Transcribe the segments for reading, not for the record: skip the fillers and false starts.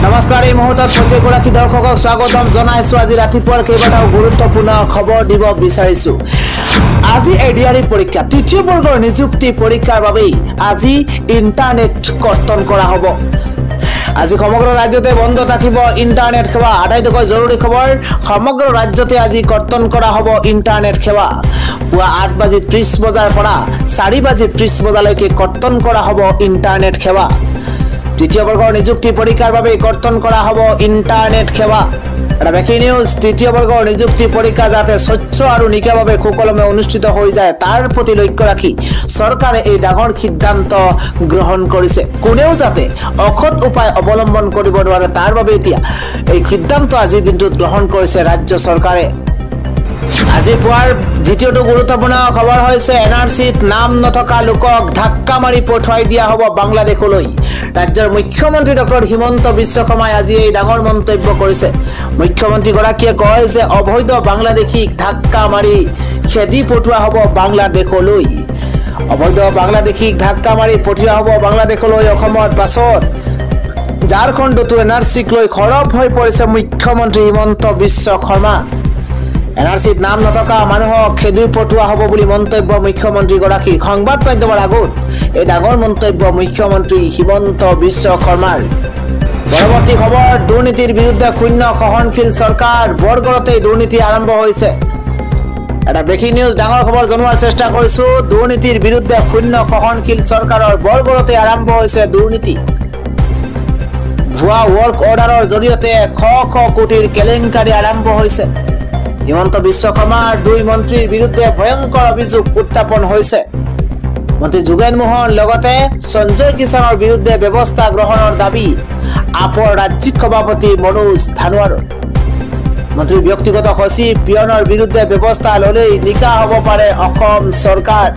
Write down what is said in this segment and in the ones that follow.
নমস্কাৰ এই মুহূৰ্তত প্ৰত্যেকগৰাকী দৰ্শকক স্বাগতম জনাইছো আজি ৰাতিপুৱাৰ কেইবাটাও গুৰুত্বপূৰ্ণ খবৰ দিব বিচাৰিছো আজি এডিআৰই পৰীক্ষা তৃতীয় বৰ্গৰ নিযুক্তি পৰীক্ষাৰ বাবে আজি ইন্টাৰনেট কৰ্তন কৰা হ'ব আজি সমগ্ৰ ৰাজ্যতে বন্ধ থাকিব ইন্টাৰনেট সেৱা আটাইতকৈ জৰুৰী খবৰ সমগ্ৰ ৰাজ্যতে আজি কৰ্তন কৰা হ'ব ইন্টাৰনেট সেৱা পুৱা 8:30 বজাৰ পৰা 4:30 বজালৈকে কৰ্তন কৰা হ'ব ইন্টাৰনেট সেৱা তৃতীয় বৰ্গৰ নিযুক্তি পৰীক্ষাৰ বাবে কৰ্তন কৰা হ'ব ইন্টাৰনেট সেৱা এটা ব্ৰেকিং নিউজ তৃতীয় বৰ্গৰ নিযুক্তি পৰীক্ষা যাতে স্বচ্ছ আৰু নিকাভাৱে সুকলমে অনুষ্ঠিত হৈ যায় তাৰ প্ৰতি লক্ষ্য ৰাখি চৰকাৰে এই ডাঙৰ সিদ্ধান্ত গ্ৰহণ কৰিছে কোনেও যাতে অসৎ উপায় অৱলম্বন কৰিব নোৱাৰে তাৰ বাবে এতিয়া এই সিদ্ধান্ত আজি দিনটোত গ্ৰহণ কৰিছে ৰাজ্য চৰকাৰে আজি পুৱাৰ দ্বিতীয়টো গুৰুত্বপূৰ্ণ খবৰ হৈছে এনআৰসিত নাম নথকা লোকক ধাক্কা মাৰি পঠুৱাই দিয়া হ'ব বাংলাদেশলৈ ৰাজ্যৰ মুখ্যমন্ত্ৰী ডক্টৰ হিমন্ত বিশ্ব শৰ্মাই আজি এই ডাঙৰ মন্তব্য কৰিছে মুখ্যমন্ত্ৰী গৰাকীয়ে কয় যে অবৈধ বাংলাদেশীক ধাক্কা মাৰি খেদি পঠুৱা হ'ব বাংলাদেশলৈ অবৈধ বাংলাদেশীক ধাক্কা মাৰি পঠুৱা হ'ব বাংলাদেশলৈ অসমৰ পাছত ঝাৰখণ্ডতো এনআৰসিক লৈ খৰব হৈ পৰিছে মুখ্যমন্ত্ৰী হিমন্ত বিশ্ব শৰ্মা এনআৰসিত নাম নথকা মানুহক খেদি পঠুৱা হ'ব বুলি মন্তব্য মুখ্যমন্ত্ৰী গৰাকী সংবাদ মাধ্যমৰ আগত এই ডাঙৰ মন্তব্য মুখ্যমন্ত্ৰী হিমন্ত বিশ্ব শৰ্মাৰ পৰৱৰ্তী খবৰ দুৰ্নীতিৰ বিৰুদ্ধে শূন্য সহনশীল চৰকাৰ বৰগড়তে দুৰ্নীতি আৰম্ভ হৈছে এটা ব্ৰেকিং নিউজ ডাঙৰ খবৰ জনোৱাৰ চেষ্টা কৰিছো দুৰ্নীতিৰ বিৰুদ্ধে শূন্য সহনশীল চৰকাৰৰ বৰগড়তে আৰম্ভ হৈছে দুৰ্নীতি ভুৱা ৱৰ্ক অৰ্ডাৰৰ জৰিয়তে শ কোটিৰ কেলেংকাৰী আৰম্ভ হৈছে হিমন্ত বিশ্ব শৰ্মাৰ দুই মন্ত্ৰীৰ বিৰুদ্ধে ভয়ংকৰ অভিযোগ উত্থাপন হৈছে মন্ত্ৰী যোগেন মোহন লগতে সঞ্জয় কিষাণৰ বিৰুদ্ধে ব্যৱস্থা গ্ৰহণৰ দাবী আপৰ ৰাজ্যিক সভাপতি মনোজ ধানোৱাৰ মন্ত্ৰীৰ ব্যক্তিগত সচিব পিয়নৰ বিৰুদ্ধে ব্যৱস্থা ললেই নিকা হ'ব পাৰে অসম চৰকাৰ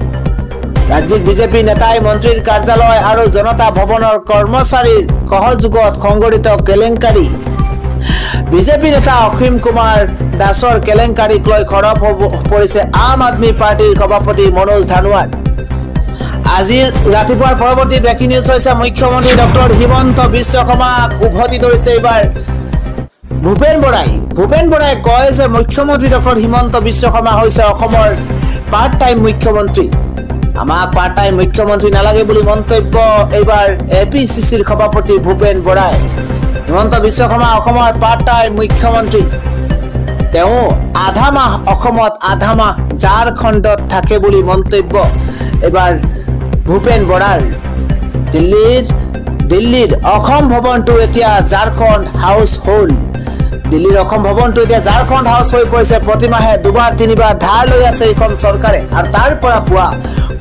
ৰাজ্যিক বিজেপি নেতাই মন্ত্ৰীৰ কাৰ্যালয় আৰু জনতা ভৱনৰ কৰ্মচাৰীৰ সহযোগত সংঘটিত কেলেংকাৰী বিজেপি নেতা অসীম কুমাৰ দাসৰ কেলেংকাৰীক লৈ খৰব পৰিছে আম আদমি পাৰ্টিৰ সভাপতি মনোজ ধানোৱাৰ আজিৰ ৰাতিপুৱাৰ পৰৱৰ্তী ব্ৰেকিং নিউজ হৈছে মুখ্যমন্ত্ৰী ডক্টৰ হিমন্ত বিশ্ব শৰ্মাক উভতি ধৰিছে এইবাৰ ভূপেন বৰাই কয় যে মুখ্যমন্ত্ৰী ডক্টৰ হিমন্ত বিশ্ব শৰ্মা হৈছে অসমৰ পাৰ্ট টাইম মুখ্যমন্ত্ৰী আমাক পাৰ্ট টাইম মুখ্যমন্ত্ৰী নালাগে বুলি মন্তব্য এইবাৰ এপিচিচিৰ সভাপতি ভূপেন বৰাই হিমন্ত বিশ্ব শৰ্মা অসমৰ পাৰ্ট টাইম মুখ্যমন্ত্ৰী তেওঁ আধা মাহ অসমত আধা মাহ ঝাৰখণ্ডত থাকে বুলি মন্তব্য এবাৰ ভূপেন বৰাৰ দিল্লীৰ অসম ভৱনটো এতিয়া ঝাৰখণ্ড হাউচ হ'ল দিল্লীৰ অসম ভৱনটো এতিয়া ঝাৰখণ্ড হাউচ হৈ পৰিছে প্ৰতিমাহে দুবাৰ তিনিবাৰ ধাৰ লৈ আছে এইখন চৰকাৰে আৰু তাৰ পৰা পোৱা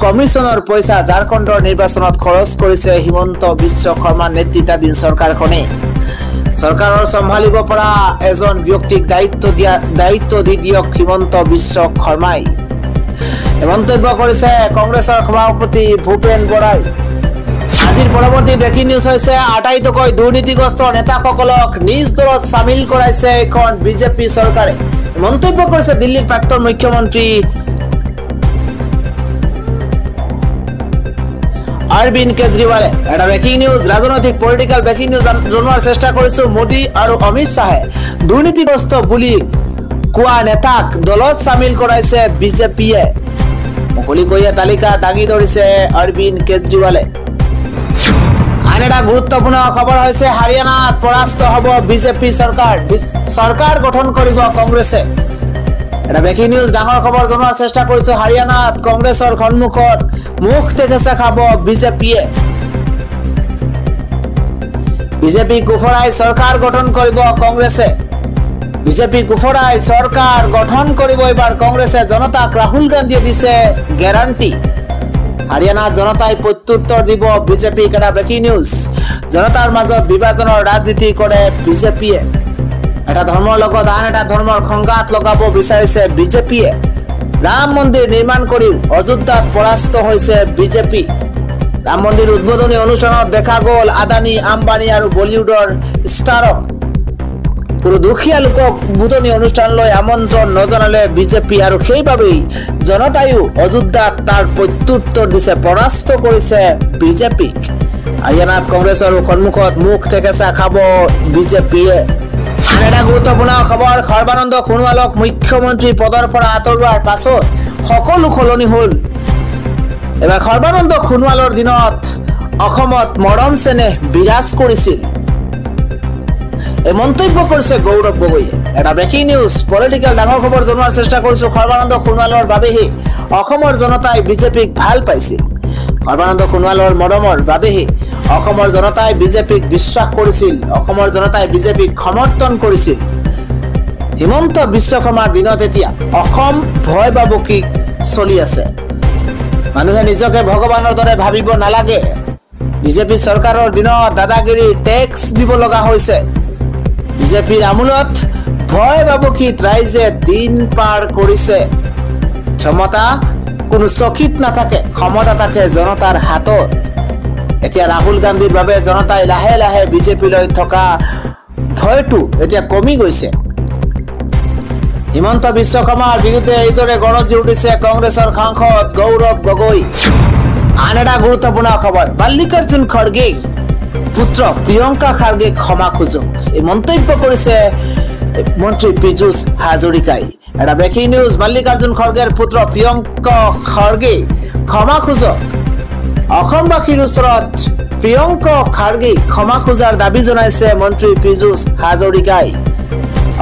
কমিছনৰ পইচা ঝাৰখণ্ডৰ নিৰ্বাচনত খৰচ কৰিছে হিমন্ত বিশ্ব শৰ্মা নেতৃত্বাধীন চৰকাৰখনে চৰকাৰৰ চম্ভালিব পৰা এজন ব্যক্তিক দায়িত্ব দি দিয়ক হিমন্ত বিশ্ব শৰ্মাই মন্তব্য কৰিছে কংগ্ৰেছৰ সভাপতি ভূপেন বৰাই আজিৰ পৰৱৰ্তী ব্ৰেকিং নিউজ হৈছে আটাইতকৈ দুৰ্নীতিগ্ৰস্ত নেতাসকলক নিজ দলত সামিল কৰাইছে এখন বিজেপি চৰকাৰে মন্তব্য কৰিছে দিল্লীৰ প্ৰাক্তন মুখ্যমন্ত্ৰী অৰবিন্দ কেজৰিৱালে এটা ব্ৰেকিং নিউজ ৰাজনৈতিক পলিটিকেল ব্ৰেকিং নিউজ জনোৱাৰ চেষ্টা কৰিছো মোদী আৰু অমিত শাহে দুৰ্নীতিগ্ৰস্ত বুলি কোৱা নেতাক দলত সামিল কৰাইছে বিজেপিয়ে মুকলিকৈয়া তালিকা দাঙি ধৰিছে অৰবিন্দ কেজৰিৱালে আন এটা গুৰুত্বপূৰ্ণ খবৰ হৈছে হাৰিয়ানাত পৰাস্ত হ'ব বিজেপি চৰকাৰ গঠন কৰিব কংগ্ৰেছে এটা ব্ৰেকিং নিউজ ডাঙৰ খবৰ জনোৱাৰ চেষ্টা কৰিছো হাৰিয়ানাত কংগ্ৰেছৰ সন্মুখত মুখ দেখেছে খাব বিজেপি কুফৰাই চৰকাৰ গঠন কৰিব কংগ্ৰেছে এবাৰ কংগ্ৰেছে জনতাক ৰাহুল গান্ধীয়ে দিছে গ্যাৰান্টি হাৰিয়ানাত জনতাই প্ৰত্যুত্তৰ দিব বিজেপিক এটা ব্ৰেকিং নিউজ জনতাৰ মাজত বিভাজনৰ ৰাজনীতি কৰে বিজেপিয়ে এটা ধৰ্মৰ লগত আন এটা ধৰ্মৰ সংঘাত লগাব বিচাৰিছে বিজেপিয়ে ৰাম মন্দিৰ নিৰ্মাণ কৰি অযোধ্যাত পৰাস্ত হৈছে বিজেপি ৰাম মন্দিৰ উদ্বোধনী অনুষ্ঠানত দেখা গ'ল আদানী আম্বানী আৰু বলিউডৰ ষ্টাৰক কোনো দুখীয়া লোকক উদ্বোধনী অনুষ্ঠানলৈ আমন্ত্ৰণ নজনালে বিজেপি আৰু সেইবাবেই জনতায়ো অযোধ্যাত তাৰ প্ৰত্যুত্তৰ দিছে পৰাস্ত কৰিছে বিজেপিক হাৰিয়ানাত কংগ্ৰেছৰ সন্মুখত মুখ থেকেচা খাব বিজেপিয়ে। আন এটা গুৰুত্বপূৰ্ণ খবৰ, সৰ্বানন্দ সোণোৱালক মুখ্যমন্ত্ৰী পদৰ পৰা আঁতৰোৱাৰ পাছত সকলো সলনি হ'ল। এবাৰ সৰ্বানন্দ সোণোৱালৰ দিনত অসমত মৰম চেনেহ বিৰাজ কৰিছিল, এই মন্তব্য কৰিছে গৌৰৱ গগৈয়ে। এটা ব্ৰেকিং নিউজ পলিটিকেল ডাঙৰ খবৰ জনোৱাৰ চেষ্টা কৰিছো। সৰ্বানন্দ সোণোৱালৰ বাবেহে অসমৰ জনতাই বিজেপিক ভাল পাইছিল। সৰ্বানন্দ সোণোৱালৰ মৰমৰ বাবেহে অসমৰ জনতাই বিজেপিক বিশ্বাস কৰিছিল, অসমৰ জনতাই বিজেপিক সমৰ্থন কৰিছিল। হিমন্ত বিশ্ব শৰ্মাৰ দিনত এতিয়া অসম ভয় বাবুকি চলি আছে। মানুহে নিজকে ভগৱানৰ দৰে ভাবিব নালাগে। বিজেপি চৰকাৰৰ দিনত দাদাগিৰি টেক্স দিব লগা হৈছে। বিজেপিৰ আমোলত ভয় বাবুকিত ৰাইজে দিন পাৰ কৰিছে। ক্ষমতা কোনো চকীত নাথাকে, ক্ষমতা থাকে জনতাৰ হাতত। এতিয়া ৰাহুল গান্ধীৰ বাবে জনতাই লাহে লাহে বিজেপিলৈ থকা ভয়টো এতিয়া কমি গৈছে। হিমন্ত বিশ্ব শৰ্মাৰ বিৰুদ্ধে এইদৰে গৰজি উঠিছে কংগ্ৰেছৰ সাংসদ গৌৰৱ গগৈ। আন এটা গুৰুত্বপূৰ্ণ খবৰ, মল্লিকাৰ্জুন খড়গে পুত্ৰ প্ৰিয়ংকা খাৰ্গে ক্ষমা খোজক, এই মন্তব্য কৰিছে মন্ত্ৰী পীযুষ হাজৰিকাই। এটা ব্ৰেকিং নিউজ, মল্লিকাৰ্জুন খড়গেৰ পুত্ৰ প্ৰিয়ংকা খাৰ্গে ক্ষমা খোজক। অসমবাসীৰ ওচৰত প্ৰিয়ংকা খাৰ্গে ক্ষমা খোজাৰ দাবী জনাইছে মন্ত্ৰী পীযুষ হাজৰিকাই।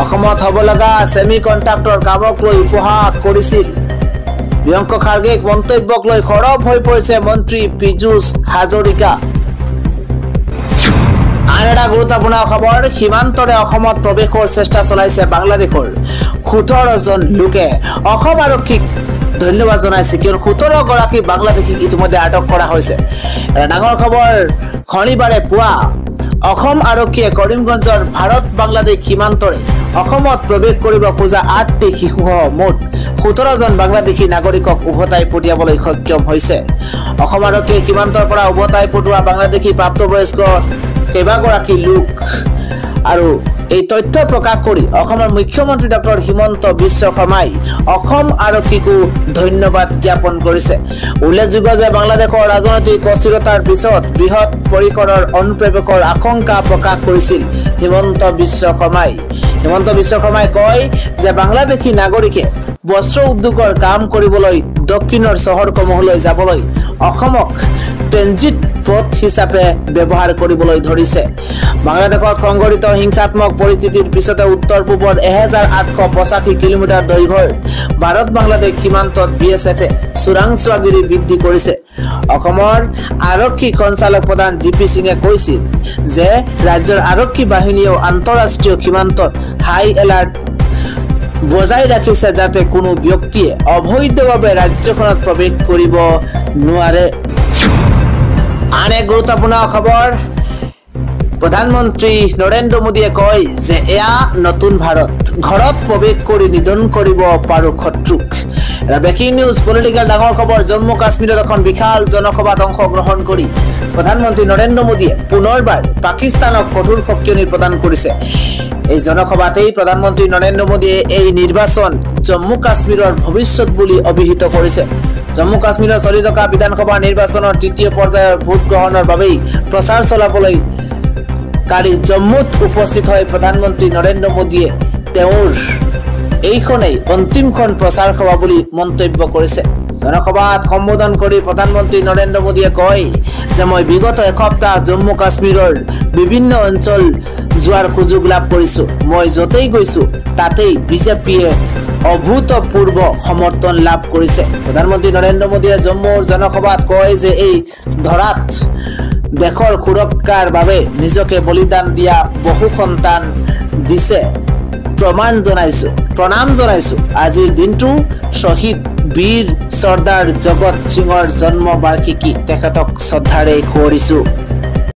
অসমত হ'ব লগা ছেমি কণ্ট্ৰাক্টৰ কামক লৈ উপহাস কৰিছিল। প্ৰিয়ংকা খাৰ্গেক মন্তব্যক লৈ সৰব হৈ পৰিছে মন্ত্ৰী পীযুষ হাজৰিকা। আন এটা গুৰুত্বপূৰ্ণ খবৰ, সীমান্তৰে অসমত প্ৰৱেশৰ চেষ্টা চলাইছে বাংলাদেশৰ 17 জন লোকে। অসম আৰক্ষীক ধন্যবাদ জনাইছে, কিয়নো 17 গৰাকী বাংলাদেশীক ইতিমধ্যে আটক কৰা হৈছে। এটা ডাঙৰ খবৰ, শনিবাৰে পুৱা অসম আৰক্ষীয়ে কৰিমগঞ্জৰ ভাৰত বাংলাদেশ সীমান্তৰে অসমত প্ৰৱেশ কৰিব খোজা 8টি শিশুসহ মুঠ 17 জন বাংলাদেশী নাগৰিকক উভতাই পঠিয়াবলৈ সক্ষম হৈছে। অসম আৰক্ষীয়ে সীমান্তৰ পৰা উভতাই পঠোৱা বাংলাদেশী প্ৰাপ্তবয়স্ক কেইবাগৰাকী লোক আৰু এই তথ্য প্ৰকাশ কৰি অসমৰ মুখ্যমন্ত্ৰী ডক্টৰ হিমন্ত বিশ্ব শৰ্মাই অসম আৰক্ষীকো ধন্যবাদ জ্ঞাপন কৰিছে। উল্লেখযোগ্য যে বাংলাদেশৰ ৰাজনৈতিক অস্থিৰতাৰ পিছত বৃহৎ পৰিসৰৰ অনুপ্ৰৱেশৰ আশংকা প্ৰকাশ কৰিছিল হিমন্ত বিশ্ব শৰ্মাই। হিমন্ত বিশ্ব শৰ্মাই কয় যে বাংলাদেশী নাগৰিকে বস্ত্ৰ উদ্যোগৰ কাম কৰিবলৈ দক্ষিণৰ চহৰসমূহলৈ যাবলৈ অসমক ট্ৰেনজিট পথ হিচাপে ব্যৱহাৰ কৰিবলৈ ধৰিছে। বাংলাদেশত সংঘটিত হিংসাত্মক পৰিস্থিতিৰ পিছতে উত্তৰ পূবৰ 1885 কিলোমিটাৰ দৈৰ্ঘ্যৰ ভাৰত বাংলাদেশ সীমান্তত BSF চোৰাংচোৱাগিৰি বৃদ্ধি কৰিছে। অসমৰ আৰক্ষী সঞ্চালক প্ৰধান GP সিঙে কৈছিল যে ৰাজ্যৰ আৰক্ষী বাহিনীয়েও আন্তঃৰাষ্ট্ৰীয় সীমান্তত হাই এলাৰ্ট বজাই ৰাখিছে, যাতে কোনো ব্যক্তিয়ে অবৈধভাৱে ৰাজ্যখনত প্ৰৱেশ কৰিব নোৱাৰে। আন এক গুৰুত্বপূৰ্ণ খবৰ, প্ৰধানমন্ত্ৰী নৰেন্দ্ৰ মোদীয়ে কয় যে এয়া নতুন ভাৰত, ঘৰত প্ৰৱেশ কৰি নিধন কৰিব পাৰো শত্ৰুক। ব্ৰেকিং নিউজ পলিটিকেল ডাঙৰ খবৰ, জম্মু কাশ্মীৰত এখন বিশাল জনসভাত অংশগ্ৰহণ কৰি প্ৰধানমন্ত্ৰী নৰেন্দ্ৰ মোদীয়ে পুনৰবাৰ পাকিস্তানক কঠোৰ সকিয়নি প্ৰদান কৰিছে। এই জনসভাতেই প্ৰধানমন্ত্ৰী নৰেন্দ্ৰ মোদীয়ে এই নিৰ্বাচন জম্মু কাশ্মীৰৰ ভৱিষ্যত বুলি অভিহিত কৰিছে। জম্মু কাশ্মীৰৰ চলি থকা বিধানসভা নিৰ্বাচনৰ তৃতীয় পৰ্যায়ৰ ভোট গ্ৰহণৰ বাবেই প্ৰচাৰ চলাবলৈ কালি জম্মুত উপস্থিত হৈ প্ৰধানমন্ত্ৰী নৰেন্দ্ৰ মোদীয়ে তেওঁৰ এইখনেই অন্তিমখন প্ৰচাৰ সভা বুলি মন্তব্য কৰিছে। জনসভাত সম্বোধন কৰি প্ৰধানমন্ত্ৰী নৰেন্দ্ৰ মোদীয়ে কয় যে মই বিগত এসপ্তাহ জম্মু কাশ্মীৰৰ বিভিন্ন অঞ্চল যোৱাৰ সুযোগ লাভ কৰিছো। মই য'তেই গৈছো তাতেই বিজেপিয়ে অভূতপূৰ্ব সমৰ্থন লাভ কৰিছে। প্ৰধানমন্ত্ৰী নৰেন্দ্ৰ মোদীয়ে জম্মুৰ জনসভাত কয় যে এই ধৰাত দেশৰ সুৰক্ষাৰ বাবে নিজকে বলিদান দিয়া বহু সন্তান দিছে, প্ৰণাম জনাইছো। আজিৰ দিনটো শ্বহীদ বীৰ চৰ্দাৰ জগত সিঙৰ জন্ম বাৰ্ষিকী, তেখেতক শ্ৰদ্ধাৰে সোঁৱৰিছো।